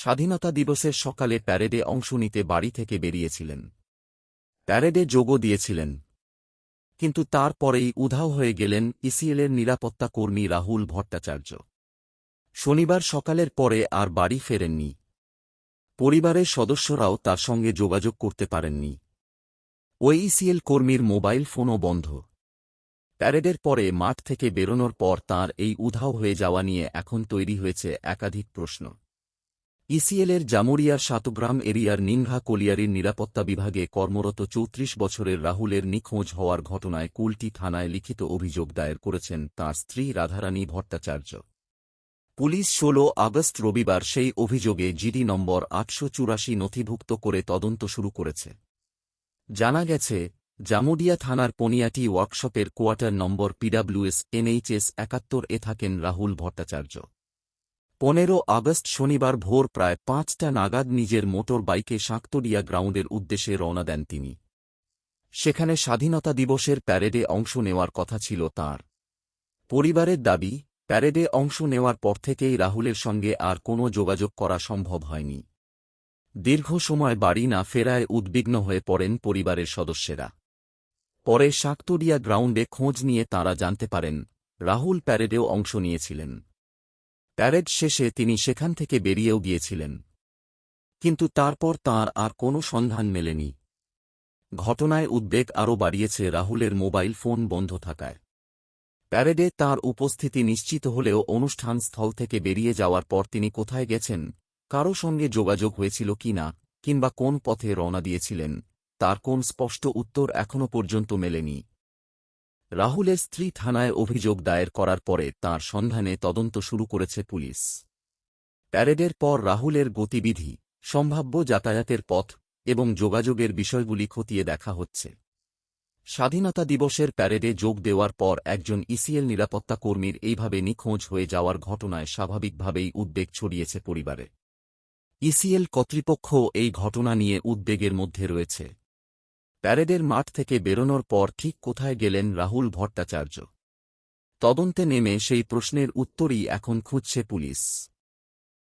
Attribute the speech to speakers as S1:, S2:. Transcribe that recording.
S1: স্বাধীনতা দিবসের সকালে প্যারেডে অংশ নিতে বাড়ি থেকে বেরিয়েছিলেন। প্যারেডে যোগও দিয়েছিলেন, কিন্তু তার পরেই উধাও হয়ে গেলেন ইসিএলের নিরাপত্তা কর্মী রাহুল ভট্টাচার্য। শনিবার সকালের পরে আর বাড়ি ফেরেননি। পরিবারের সদস্যরাও তার সঙ্গে যোগাযোগ করতে পারেননি। ওই ইসিএল কর্মীর মোবাইল ফোনও বন্ধ। প্যারেডের পরে মাঠ থেকে বেরোনোর পর তাঁর এই উধাও হয়ে যাওয়া নিয়ে এখন তৈরি হয়েছে একাধিক প্রশ্ন। ইসিএলের জামুরিয়ার সাতগ্রাম এরিয়ার নিংঘা কলিয়ারির নিরাপত্তা বিভাগে কর্মরত ৩৪ বছরের রাহুলের নিখোঁজ হওয়ার ঘটনায় কুলটি থানায় লিখিত অভিযোগ দায়ের করেছেন তাঁর স্ত্রী রাধারানী ভট্টাচার্য। পুলিশ ১৬ আগস্ট রবিবার সেই অভিযোগে জিডি নম্বর ৮৮৪ নথিভুক্ত করে তদন্ত শুরু করেছে। জানা গেছে, জামুরিয়া থানার পনিয়াটি ওয়ার্কশপের কোয়ার্টার নম্বর পিডব্লিউএস NHS ৭১-এ থাকেন রাহুল ভট্টাচার্য। ১৫ আগস্ট শনিবার ভোর প্রায় ৫টা নাগাদ নিজের মোটর বাইকে শাঁকতরিয়া গ্রাউন্ডের উদ্দেশ্যে রওনা দেন তিনি। সেখানে স্বাধীনতা দিবসের প্যারেডে অংশ নেওয়ার কথা ছিল তাঁর। পরিবারের দাবি, প্যারেডে অংশ নেওয়ার পর থেকেই রাহুলের সঙ্গে আর কোনো যোগাযোগ করা সম্ভব হয়নি। দীর্ঘ সময় বাড়ি না ফেরায় উদ্বিগ্ন হয়ে পড়েন পরিবারের সদস্যেরা। পরে শাঁকতরিয়া গ্রাউন্ডে খোঁজ নিয়ে তাঁরা জানতে পারেন, রাহুল প্যারেডেও অংশ নিয়েছিলেন। প্যারেড শেষে তিনি সেখান থেকে বেরিয়েও গিয়েছিলেন, কিন্তু তারপর তাঁর আর কোনো সন্ধান মেলেনি। ঘটনায় উদ্বেগ আরও বাড়িয়েছে রাহুলের মোবাইল ফোন বন্ধ থাকায়। প্যারেডে তাঁর উপস্থিতি নিশ্চিত হলেও অনুষ্ঠান স্থল থেকে বেরিয়ে যাওয়ার পর তিনি কোথায় গেছেন, কারও সঙ্গে যোগাযোগ হয়েছিল কিনা, কিংবা কোন পথে রওনা দিয়েছিলেন, তার কোন স্পষ্ট উত্তর এখনও পর্যন্ত মেলেনি। রাহুলের স্ত্রী থানায় অভিযোগ দায়ের করার পরে তাঁর সন্ধানে তদন্ত শুরু করেছে পুলিশ। প্যারেডের পর রাহুলের গতিবিধি, সম্ভাব্য যাতায়াতের পথ এবং যোগাযোগের বিষয়গুলি খতিয়ে দেখা হচ্ছে। স্বাধীনতা দিবসের প্যারেডে যোগ দেওয়ার পর একজন ইসিএল নিরাপত্তা কর্মীর এইভাবে নিখোঁজ হয়ে যাওয়ার ঘটনায় স্বাভাবিকভাবেই উদ্বেগ ছড়িয়েছে পরিবারে। ইসিএল কর্তৃপক্ষ এই ঘটনা নিয়ে উদ্বেগের মধ্যে রয়েছে। প্যারেডের মাঠ থেকে বেরোনোর পর ঠিক কোথায় গেলেন রাহুল ভট্টাচার্য? তদন্তে নেমে সেই প্রশ্নের উত্তরই এখন খুঁজছে পুলিশ।